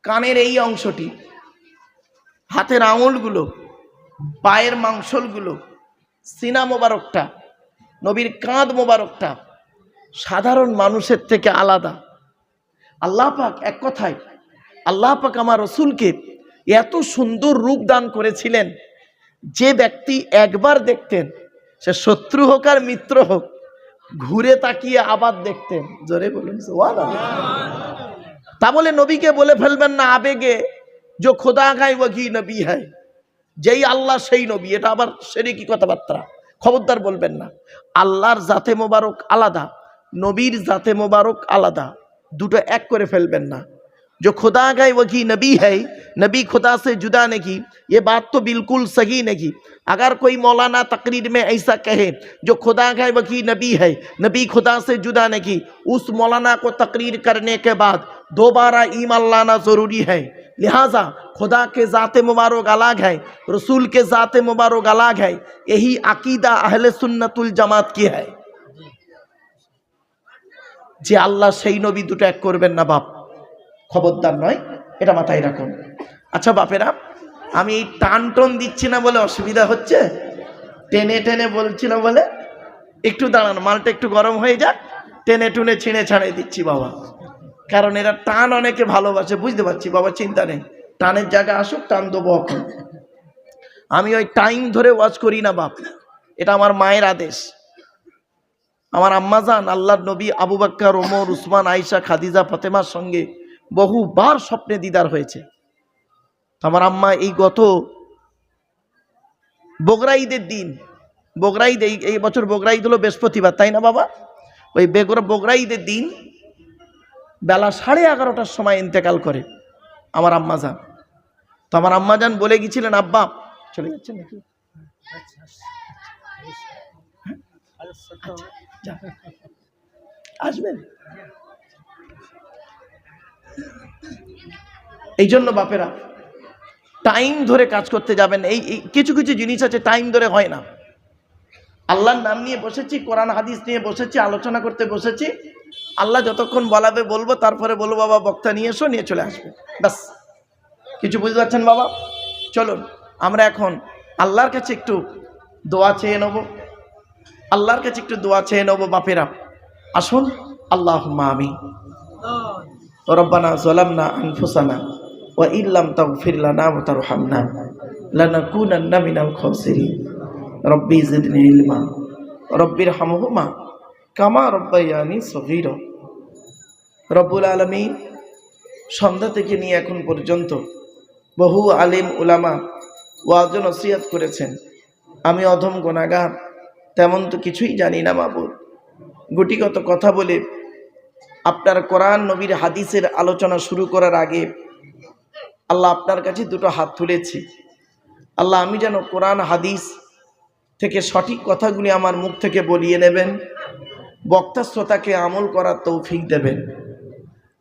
কানের এই অংশটি, হাতের আঙুলগুলো, পায়ের মাংসলগুলো, সিনা মোবারকটা, নবীর কাঁধ মোবারকটা সাধারণ মানুষের থেকে আলাদা। আল্লাহ পাক, এক কথায় আল্লাহ পাক আমার রসুলকে এত সুন্দর রূপ দান করেছিলেন, যে ব্যক্তি একবার দেখতেন, সে শত্রু হোক আর মিত্র হোক, ঘুরে তাকিয়ে আবার দেখতেন। জোরে বলুন সুবহানাল্লাহ। তা বলে নবীকে বলে ফেলবেন না আবেগে, যে খোদা গায় ওহি নবী হয়, যেই আল্লাহ সেই নবী, এটা আবার শিরকি কথাবার্তা, খবরদার বলবেন না। আল্লাহর জাতে মোবারক আলাদা, নবীর জাতে মোবারক আলাদা, দুটো এক করে ফেলবেন না। जो खुदा गए वही नबी है, नबी खुदा से जुदा नहीं, ये बात तो बिल्कुल सही नहीं। अगर कोई मौलाना तकरीर में ऐसा कहे जो खुदा गए वही नबी है, नबी खुदा से जुदा नहीं, उस मौलाना को तकरीर करने के बाद दोबारा ईमान लाना ज़रूरी है। लिहाजा खुदा के ज़ाते मुबारक अलग है, रसूल के ज़ाते मुबारक अलग है, यही अकीदा अहले सुन्नतुल जमात की है। যে আল্লাহ সেই নবী, দুটো এক করবেন না বাপ, খবরদার নয়, এটা মাথায় রাখুন। আচ্ছা বাপেরা, আমি এই টান টন দিচ্ছি না বলে অসুবিধা হচ্ছে, টেনে টেনে বলছি না বলে, একটু দাঁড়ান, মালটা একটু গরম হয়ে যাক, টেনে টুনে ছিঁড়ে ছাড়িয়ে দিচ্ছি বাবা, কারণ এরা টান অনেকে ভালোবাসে, বুঝতে পারছি বাবা, চিন্তা নেই, টানের জায়গা আসুক, টান দেবো এখন। আমি ওই টাইম ধরে ওয়াজ করি না বাপ, এটা আমার মায়ের আদেশ। আমার আম্মাজান আল্লাহর নবী আবু বকর, ওমর, উসমান, আয়েশা, খাদিজা, ফাতেমার সঙ্গে বহুবার স্বপ্নে দিদার হয়েছে। আমার আম্মা এই গত বগরা ঈদের দিন, বগরা ঈদ, এই বছর বগরা ঈদ হলো বৃহস্পতিবার, তাই না বাবা? ওই বগরা ঈদের দিন বেলা 11:30টার সময় ইন্তেকাল করে আমার আম্মাজান। তো আমার আম্মাজান বলে গেছিলেন, আব্বা চলে যাচ্ছেন নাকি, আসবেন? এই জন্য বাপেরা টাইম ধরে কাজ করতে যাবেন। এই কিছু কিছু জিনিস আছে টাইম ধরে হয় না। আল্লাহর নাম নিয়ে বসেছি, কোরআন হাদিস নিয়ে বসেছি, আলোচনা করতে বসেছি, আল্লাহ যতক্ষণ বলাবে বলবো, তারপরে বলবো বাবা বক্তা নিয়ে এসো, নিয়ে চলে আসবে, ব্যাস। কিছু বুঝতে পারছেন বাবা? চলুন আমরা এখন আল্লাহর কাছে একটু দোয়া চেয়ে নেব, আল্লাহর কাছে একটু দোয়া চেয়ে নেব বাপেরা। আসুন, আল্লাহুম্মা আমিন। রব্বানা যালামনা আনফুসানা ওয়া ইল্লাম তাগফির লানা ওয়া তারহামনা লানাকুনান্না মিনাল খাসিরিন। রব্বি জিদনি ইলমা রব্বিরহামহুমা কামা রব্বায়ানি সগীরা। রব্বুল আলামিন, সন্ধ্যা থেকে নিয়ে এখন পর্যন্ত বহু আলিম উলামা ওয়াজ ও নসিহত করেছেন। আমি অধম গুনাহগার, তেমন তো কিছুই জানি না মাবুদ। গুটিগত কথা বলে আপনার কোরআন নবীর হাদিসের আলোচনা শুরু করার আগে আল্লাহ আপনার কাছে দুটো হাত তুলেছি। আল্লাহ, আমি যেন কোরআন হাদিস থেকে সঠিক কথাগুলি আমার মুখ থেকে বলিয়ে নেবেন, বক্তা শ্রোতাকে আমল করার তৌফিক দেবেন।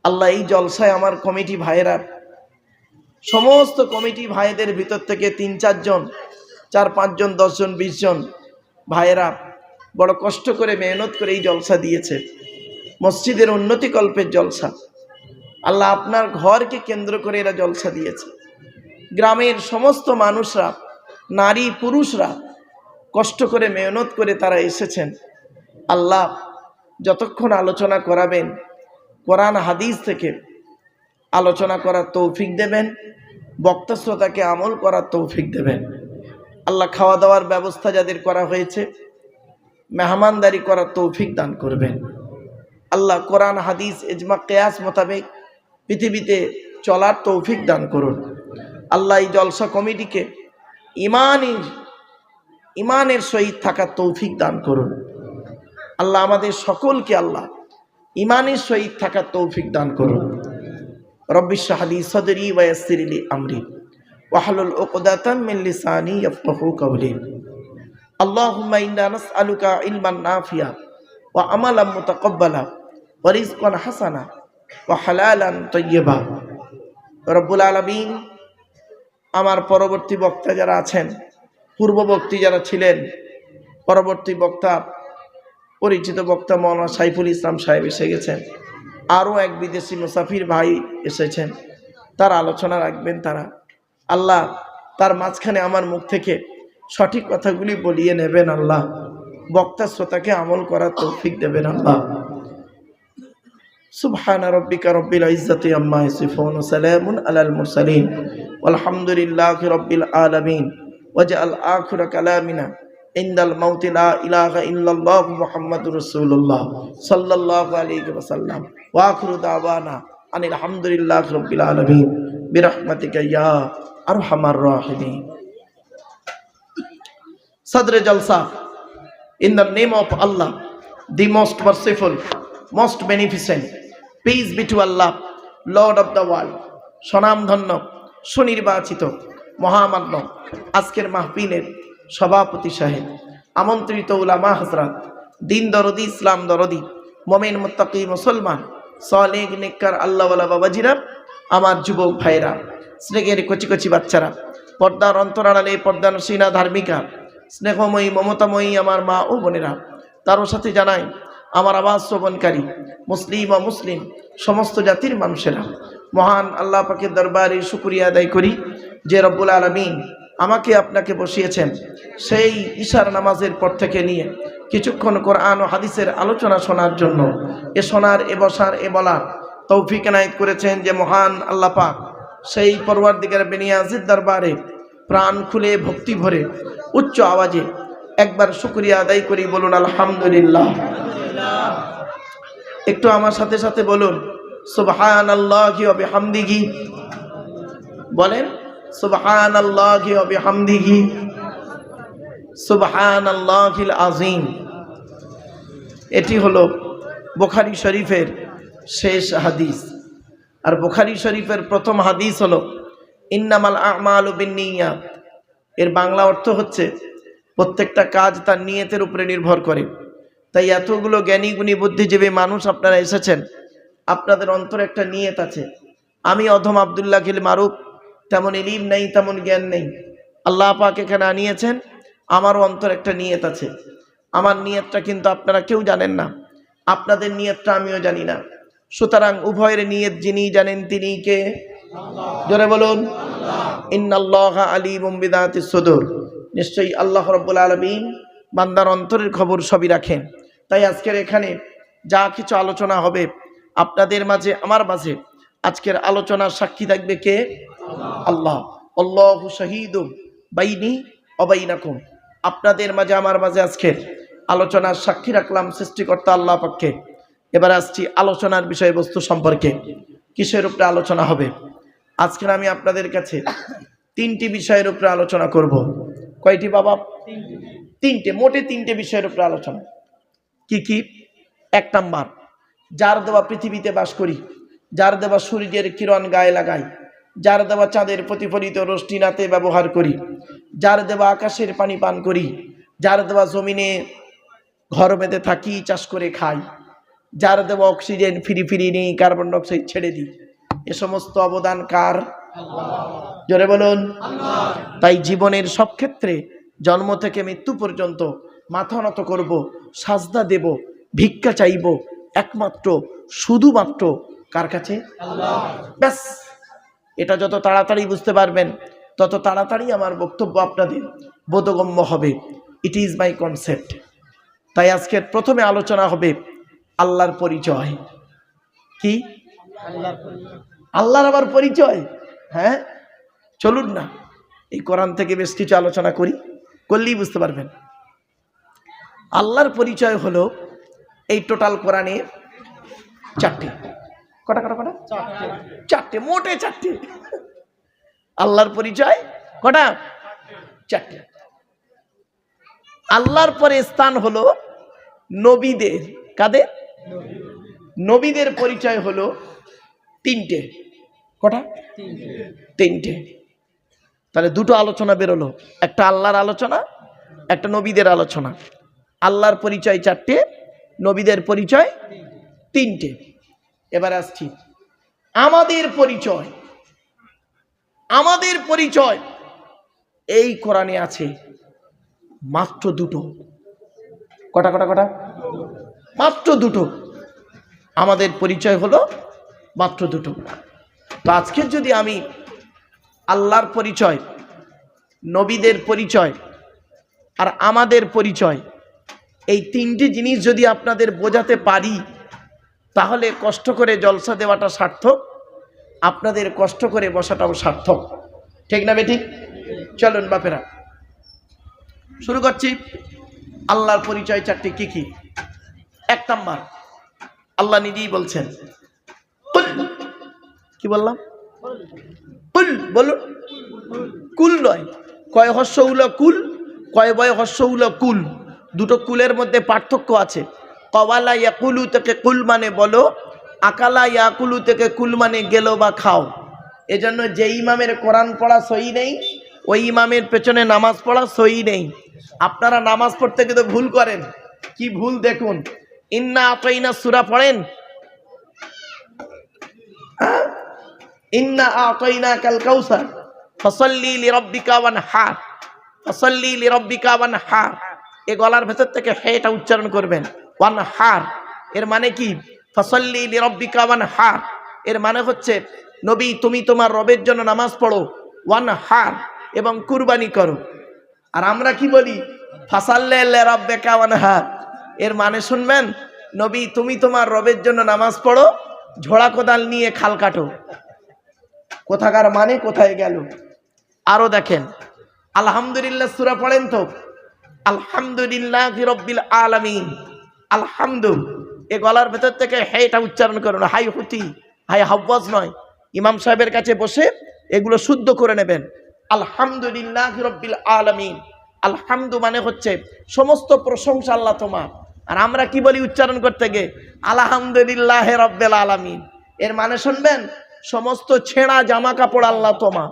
আল্লাহ, এই জলসায় আমার কমিটি ভাইয়েরা সমস্ত কমিটি ভাইদের ভিতর থেকে 3-4 জন, 4-5 জন, 10 জন, 20 জন ভাইয়েরা বড় কষ্ট করে মেহনত করে এই জলসা দিয়েছে। মসজিদের উন্নতিকল্পের জলসা। আল্লাহ আপনার ঘরকে কেন্দ্র করে এরা জলসা দিয়েছে। গ্রামের সমস্ত মানুষরা, নারী পুরুষরা কষ্ট করে মেহনত করে তারা এসেছেন। আল্লাহ যতক্ষণ আলোচনা করাবেন কোরআন হাদিস থেকে আলোচনা করার তৌফিক দেবেন, বক্তা শ্রোতাকে আমল করার তৌফিক দেবেন। আল্লাহ খাওয়া দাওয়ার ব্যবস্থা যাদের করা হয়েছে মেহমানদারি করার তৌফিক দান করবেন। আল্লাহ কোরআন হাদিস ইজমা কিয়াস মোতাবেক পৃথিবীতে চলার তৌফিক দান করুন। আল্লাহ এই জলসা কমিটিকে ইমানের সহিত থাকার তৌফিক দান করুন। আল্লাহ আমাদের সকলকে আল্লাহ ইমানের সহিত থাকার তৌফিক দান করুন। রব্বি ইশরাহ লি সাদরি ওয়া ইয়াসসির লি আমরি ওয়াহলুল উকদাতাম মিন লিসানি ইয়াফকাহু কওলি। আল্লাহুম্মা ইন্না নাসআলুকা ইলমান নাফিয়া ওয়া আমালান মুতাকাব্বালা ওয়া রিজকান হাসানা ওয়া হালালান তাইয়্যিবা। রব্বুল আলামিন, আমার পরবর্তী বক্তা যারা আছেন, পূর্ববর্তী যারা ছিলেন, পরবর্তী বক্তা পরিচিত বক্তা মৌলানা সাইফুল ইসলাম সাহেব এসে গেছেন, আরও এক বিদেশি মুসাফির ভাই এসেছেন, তার আলোচনা রাখবেন তারা। আল্লাহ তার মাঝখানে আমার মুখ থেকে সঠিক কথাগুলি বলিয়ে নেবেন। আল্লাহ বক্তা শ্রোতাকে আমল করার তৌফিক দেবেন। আল্লাহ সুবহানা রাব্বিকা রব্বিল ইজ্জাতি আম্মা ইয়াসিফুন ওয়া সালামুন আলাল মুরসালিন ওয়ালহামদুলিল্লাহি রাব্বিল আলামিন। ওয়াজআল আখিরা কালামিনা ইনদাল মাউতি লা ইলাহা ইল্লাল্লাহ মুহাম্মাদুর রাসূলুল্লাহ সাল্লাল্লাহু আলাইহি ওয়াসাল্লাম ওয়া আখিরু দাওয়ানা আনিল হামদুলিল্লাহি রাব্বিল আলামিন বিরহমাতিকা ইয়া আরহামার রাহিমিন। Sadr Jalsa, in the name of Allah, the most merciful, most beneficent, peace be to Allah, Lord of the world, স্বনামধন্য সুনির্বাচিত মহামান্য আজকের মাহফিলের সভাপতি সাহেব, আমন্ত্রিত উলামা হযরত, দিন দরদি, ইসলাম দরদি, মুমিন মুত্তাকি মুসলমান, সালেহ নেককার আল্লাহওয়ালা বাবাজিরা, আমার যুবক ভাইরা, স্নেহের কচি কচি বাচ্চারা, পর্দার অন্তরালে পর্দানসীনা ধার্মিকা, স্নেহময়ী মমতাময়ী আমার মা ও বোনেরা, তারও সাথে জানাই আমার আওয়াজ শ্রবণকারী মুসলিম ও মুসলিম সমস্ত জাতির মানুষেরা, মহান আল্লাহ পাকের দরবারে শুকরিয়া আদায় করি যে রব্বুল আলামিন আমাকে আপনাকে বসিয়েছেন সেই ইশার নামাজের পর থেকে নিয়ে কিছুক্ষণ কোরআন ও হাদিসের আলোচনা শোনার জন্য। এ শোনার, এ বসার, এ বলার তৌফিক এনায়েত করেছেন যে মহান আল্লাহ পাক, সেই পরওয়ারদিগার বেনিয়াজির দরবারে প্রাণ খুলে ভক্তি ভরে উচ্চ আওয়াজে একবার শুকরিয়া আদায় করি, বলুন আলহামদুলিল্লাহ। একটু আমার সাথে সাথে বলুন সুবহানাল্লাহি ওয়া বিহামদিহি, বলেন সুবহানাল্লাহি ওয়া বিহামদিহি সুবহানাল্লাহিল আযীম। এটি হলো বুখারী শরীফের শেষ হাদিস। আর বুখারী শরীফের প্রথম হাদিস হলো ইন্নামাল আমালু বিন্নিয়াত। এর বাংলা অর্থ হচ্ছে প্রত্যেকটা কাজ তার নিয়তের উপরে নির্ভর করে। তাই এতগুলো জ্ঞানী গুণী বুদ্ধিজীবী মানুষ আপনারা এসেছেন, আপনাদের অন্তরে একটা নিয়ত আছে। আমি অধম আব্দুল্লাহ খিল মারুফ, তেমন ইলিম নেই, তেমন জ্ঞান নেই, আল্লাহ পাক এখানে আনিয়েছেন, আমারও অন্তর একটা নিয়ত আছে। আমার নিয়তটা কিন্তু আপনারা কেউ জানেন না, আপনাদের নিয়তটা আমিও জানি না। সুতরাং উভয়ের নিয়ত যিনি জানেন তিনি কে? জোরে বলুন ইন্নাল্লাহা আলিমুম বিযাতিস সুদূর। নিশ্চয়ই আল্লাহ রাব্বুল আলামিন বান্দার অন্তরের খবর সবই রাখেন। তাই আজকের এখানে যা কিছু আলোচনা হবে আপনাদের মাঝে, আমার মাঝে, আজকের আলোচনার সাক্ষী থাকবে কে? আল্লাহ। আল্লাহু শাহীদুম বাইনি ওয়া বাইনাকুম। আপনাদের মাঝে, আমার মাঝে আজকের আলোচনার সাক্ষী রাখলাম সৃষ্টিকর্তা আল্লাহ পাককে। এবার আসছি আলোচনার বিষয়বস্তু সম্পর্কে। কিসের উপরে আলোচনা হবে? আজকের আমি আপনাদের কাছে তিনটি বিষয়ের উপরে আলোচনা করব। কয়টি বাবা? তিনটে, মোটে তিনটে বিষয়ের উপরে আলোচনা। কি কি? এক নাম্বার, যার দেওয়া পৃথিবীতে বাস করি, যার দেওয়া সূর্যের কিরণ গায়ে লাগাই, যার দেওয়া চাঁদের প্রতিফলিত রশ্মি রাতে ব্যবহার করি, যার দেওয়া আকাশের পানি পান করি, যার দেওয়া জমিনে ঘর বেঁধে থাকি, চাষ করে খাই, যার দেওয়া অক্সিজেন ফিরি ফিরি নিই, কার্বন ডাইঅক্সাইড ছেড়ে দিই, এ সমস্ত অবদান কার? জোরে বলুন। তাই জীবনের সব ক্ষেত্রে জন্ম থেকে মৃত্যু পর্যন্ত মাথা নত করব, সাজদা দেব, ভিক্ষা চাইব একমাত্র শুধুমাত্র কার কাছে? ব্যাস। এটা যত তাড়াতাড়ি বুঝতে পারবেন তত তাড়াতাড়ি আমার বক্তব্য আপনাদের বোধগম্য হবে। It is my concept. তাই আজকের প্রথমে আলোচনা হবে আল্লাহর পরিচয়। কি? আল্লাহর আবার পরিচয়? হ্যাঁ, চলুন না এই কোরআন থেকে বেশ কিছু আলোচনা করি, করলেই বুঝতে পারবেন। আল্লাহর পরিচয় হলো এই টোটাল কোরআনে চারটে। কটা কটা কটা? চারটে, মোটে চারটে। আল্লাহর পরিচয় কটা? চারটে। আল্লাহর পরে স্থান হলো নবীদের। কাদের? নবীদের পরিচয় হলো তিনটে। কটা? তিনটে। তাহলে দুটো আলোচনা বেরোলো, একটা আল্লাহর আলোচনা, একটা নবীদের আলোচনা। আল্লাহর পরিচয় চারটে, নবীদের পরিচয় তিনটে। এবার আসছি আমাদের পরিচয়। আমাদের পরিচয় এই কোরআনে আছে মাত্র দুটো। কটা কটা কটা? মাত্র দুটো। আমাদের পরিচয় হলো মাত্র দুটো। তো আজকে যদি আমি আল্লাহর পরিচয়, নবীদের পরিচয় আর আমাদের পরিচয়, এই তিনটি জিনিস যদি আপনাদের বোঝাতে পারি তাহলে কষ্ট করে জলসা দেওয়াটা সার্থক, আপনাদের কষ্ট করে বসাটাও সার্থক। ঠিক না বেঠিক? চলুন বাপেরা শুরু করছি। আল্লাহর পরিচয় চারটি কি কি? এক নাম্বার, আল্লাহ নিজেই বলছেন, কি বললাম? কুল। বলুন। কুল নয়, কয় হস্যউল কুল, কয় বয় হস্যউল কুল। দুটো কুলের মধ্যে পার্থক্য আছে। কওয়ালা ইয়াকুলু থেকে কুল মানে বলো, আকালা ইয়াকুলু থেকে কুল মানে গেলো বা খাও। এজন্য যে ইমামের কোরআন পড়া সহি নেই, ওই ইমামের পেছনে নামাজ পড়া সহি নেই। আপনারা নামাজ পড়তে কিন্তু ভুল করেন। কি ভুল দেখুন, ইন্না আতাইনা সূরা পড়েন, ইন্না আতাইনাকাল কাউসার ফাসাল্লি লিরাব্বিকা ওয়ানহার, ফাসাল্লি লিরাব্বিকা ওয়ানহার। এই গলার ভেতর থেকে হেটা উচ্চারণ করবেন। ওয়ানহার এর মানে কি? ফাসাল্লি লিরাব্বিকা ওয়ানহার এর মানে হচ্ছে নবী তুমি তোমার রবের জন্য নামাজ পড়ো, ওয়ানহার এবং কুরবানি করো। আর আমরা কি বলি? ফাসাল্লি লিরাব্বিকা ওয়ানহার এর মানে শুনবেন, নবী তুমি তোমার রবের জন্য নামাজ পড়ো, ঝোড়া কোদাল নিয়ে খাল কাটো। কোথাকার মানে কোথায় গেল? আরো দেখেন, আলহামদুলিল্লাহ সূরা পড়েন তো, আলহামদুলিল্লাহি রাব্বিল আলামিন। আলহামদু এ গলার ভেতর থেকে হেটা উচ্চারণ করুন, হাই হুতি, হাই হাওয়াজ নয়। ইমাম সাহেবের কাছে বসে এগুলো শুদ্ধ করে নেবেন। আলহামদুলিল্লাহি রাব্বিল আলামিন। আলহামদু মানে হচ্ছে সমস্ত প্রশংসা আল্লাহ তোমার। আর আমরা কি বলি উচ্চারণ করতে গিয়ে? আলহামদুলিল্লাহি রাব্বিল আলামিন। এর মানে শুনবেন, সমস্ত ছেঁড়া জামা কাপড় আল্লাহ তোমার।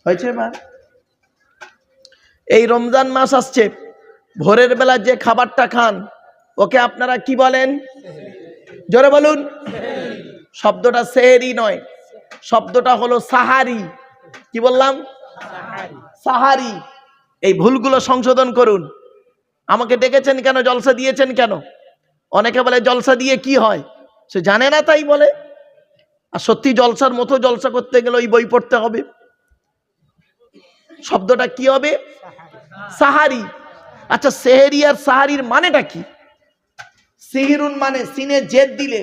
হয়েছে মা? এই রমজান মাস আসছে, ভোরের বেলা যে খাবারটা খান ওকে আপনারা কি বলেন? জোরে বলুন। শব্দটা সেহরি নয়, শব্দটা হলো সাহারি। কি বললাম? সাহারি। এই ভুলগুলো সংশোধন করুন। আমাকে ডেকেছেন কেন? জলসা দিয়েছেন কেন? অনেকে বলে জলসা দিয়ে কি হয়, সে জানে না তাই বলে। আর সত্যি জলসার মতো জলসা করতে গেলে ওই বই পড়তে হবে। শব্দটা কি হবে? সাহারি। আচ্ছা, সেহেরি আর সাহারির মানেটা কি? সিহিরুন মানে সিনে জেদ দিলে,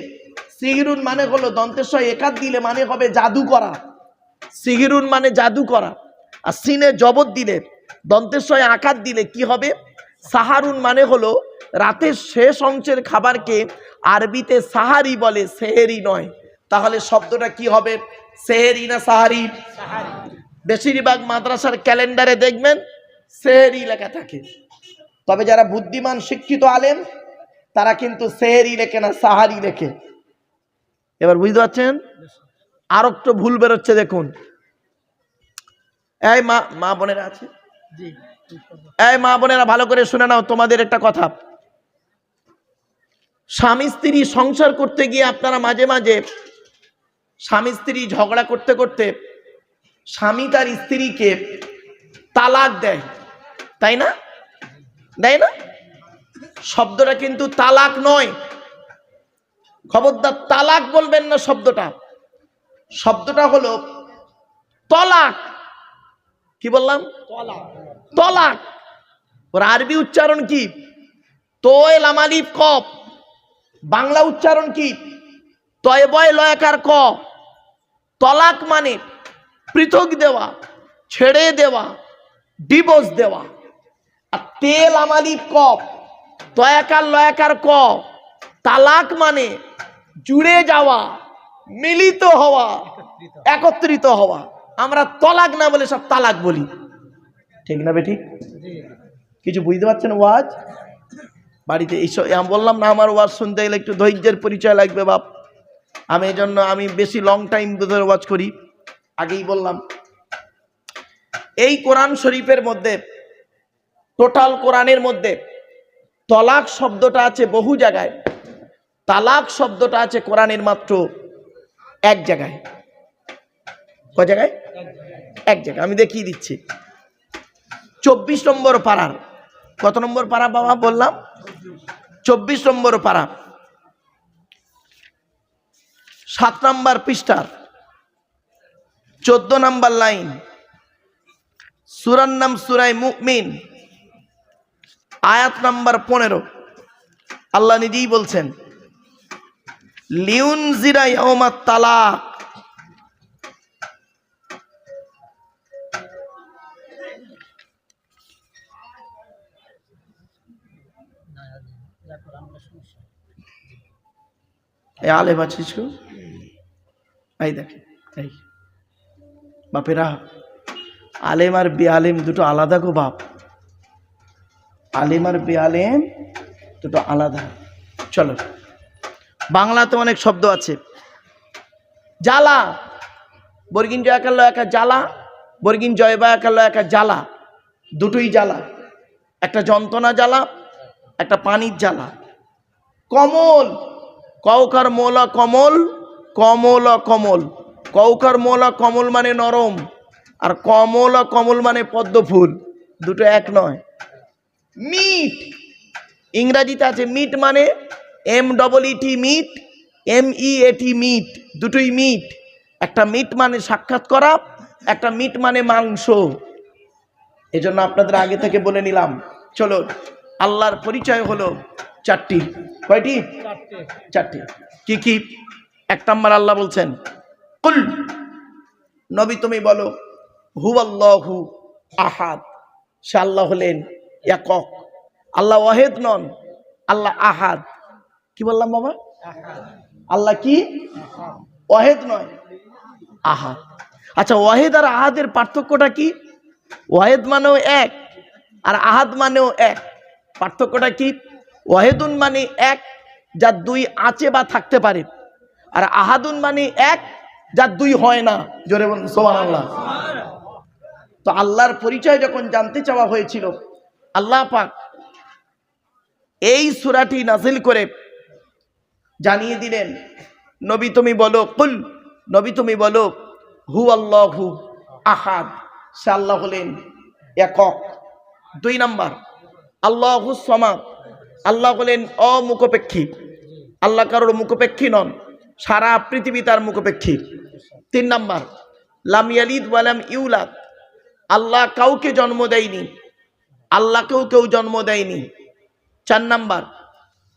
সিহিরুন মানে হলো দন্তেশ্বর একাত দিলে মানে হবে জাদু করা। সিহিরুন মানে জাদু করা। আর সিনে জবত দিলে, দন্তেশ্বর আকাত দিলে কি হবে? সাহারুন মানে হলো রাতের শেষ অংশের খাবারকে আরবিতে সাহারি বলে, সেহেরি নয়। তাহলে শব্দটা কি হবে? সেহেরি না সাহারি? বেশিরভাগ মাদ্রাসার ক্যালেন্ডারে দেখবেন সেহেরি লেখা থাকে, তবে যারা বুদ্ধিমান শিক্ষিত আলেম তারা কিন্তু সেহেরি লেখে না, সাহারি লেখে। এবার বুঝতে পারছেন? আর একটু ভুল বেরোচ্ছে দেখুন। এই মা বোনেরা আছে, এই মা বোনেরা ভালো করে শুনে নাও, তোমাদের একটা কথা। স্বামী স্ত্রী সংসার করতে গিয়ে আপনারা মাঝে মাঝে স্বামী স্ত্রী ঝগড়া করতে করতে স্বামী তার স্ত্রীকে তালাক দেয়, তাই না? দেয় না? শব্দটা কিন্তু তালাক নয়, খবরদার তালাক বলবেন না। শব্দটা হলো তলাক। কি বললাম? তলাক। ওর আরবি উচ্চারণ কি? তোয় লামালিফ কফ। বাংলা উচ্চারণ কি? তয় বয় লয়াকার ক। তলাক মানে পৃথক দেওয়া, ছেড়ে দেওয়া, ডিভোর্স দেওয়া। আর তেল আমালিফ কফ, তয়াকার লয়াকার ক। তালাক মানে জুড়ে যাওয়া, মিলিত হওয়া, একত্রিত হওয়া। আমরা তলাক না বলে সব তালাক বলি, ঠিক না বেঠিক? কিছু বুঝতে পারছেন? ওয়াজ বাড়িতে এইসব বললাম না, আমার ওয়াজ শুনতে গেলে একটু ধৈর্যের পরিচয় লাগবে বাপ। আমি এই জন্য আমি বেশি লং টাইম ধরে ওয়াজ করি। আগেই বললাম, এই কোরআন শরীফের মধ্যে, টোটাল কোরআনের মধ্যে তলাক শব্দটা আছে বহু জায়গায়, তালাক শব্দটা আছে কোরআনের মাত্র এক জায়গায়। কয় জায়গায়? এক জায়গায়। আমি দেখিয়ে দিচ্ছি। 24 নম্বর পারার, কত নম্বর পারা বাবা বললাম? 24 নম্বর পারা, 7 নম্বর পৃষ্ঠার 14 নম্বর লাইন। সূরার নাম সূরা মুমিন, আয়াত নাম্বার 15। আল্লাহ নিজেই বলছেন, লিউনজিরা ইয়াউমাত তালাক। এই আলেম আছিস, এই দেখেন, এই বাপেরা, আলেম আর বেআলেম দুটো আলাদা গো বাপ। আলেম আর বেআলেম দুটো আলাদা। চলো, বাংলাতে অনেক শব্দ আছে। জ্বালা, বর্গিন জয়াকার লয়াকা জ্বালা, বর্গিন জয়বায়াকার লয়াকা জ্বালা, দুটোই জ্বালা। একটা যন্ত্রণা জ্বালা, একটা পানির জ্বালা। কমল, কৌকার মোলা কমল, কমল কমল। কৌকার মোলা কমল মানে নরম, আর কমল কমল মানে পদ্ম ফুল, দুটো এক নয়। মিট, ইংরাজিতে আছে মিট মানে MEET, মিট, MEAT মিট, দুটোই মিট। একটা মিট মানে সাক্ষাৎ করা, একটা মিট মানে মাংস। এজন্য আপনাদের আগে থেকে বলে নিলাম। চলো, আল্লাহর পরিচয় হলো 4টি। কয়টি? 4টি। কি কি? 1 নম্বর আল্লাহ বলছেন, কুল, নবী তুমি বলো, হুয়াল্লাহু আহাদ। সে আল্লাহ হলেন একক। আল্লাহ ওয়াহেদ নন, আল্লাহ আহাদ। কি বললাম বাবা? আল্লাহ কি? ওয়াহেদ নয়, আহাদ। আচ্ছা, ওয়াহেদ আর আহাদের পার্থক্যটা কি? ওয়াহেদ মানেও এক, আর আহাদ মানেও এক। পার্থক্যটা কি? ওয়াহেদুন মানে এক, যার দুই আছে বা থাকতে পারে, আর আহাদুন মানে এক, যার দুই হয় না। জোরে বলুন সুবহানাল্লাহ। তো আল্লাহর পরিচয় যখন জানতে চাওয়া হয়েছিল, আল্লাহ পাক এই সূরাটি নাজিল করে জানিয়ে দিলেন, নবী তুমি বলো, কুল, নবী তুমি বলো, হুয়াল্লাহু আহাদ। সে আল্লাহ হলেন একক। 2 নম্বর, আল্লাহুস সামাদ। আল্লাহ হলেন অমুখপেক্ষী। আল্লাহ কারোর মুখপেক্ষী নন, সারা পৃথিবী তার মুখপেক্ষী। 3 নম্বর, লাম ইয়ালিদ ওয়া লাম ইউলাদ। আল্লাহ কাউকে জন্ম দেয়নি, আল্লাহকেও কেউ জন্ম দেয়নি। 4 নম্বর,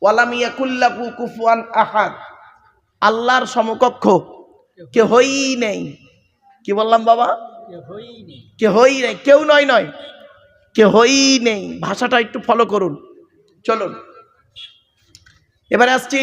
ওয়ালাম ইয়াকুল লাহু কুফুয়ান আহাদ। আল্লাহর সমকক্ষ কেহই নেই। কি বললাম বাবা? কেহই নেই। কেউ নয়, নয়, কেহই নেই। ভাষাটা একটু ফলো করুন। চলুন, এবারে আসছি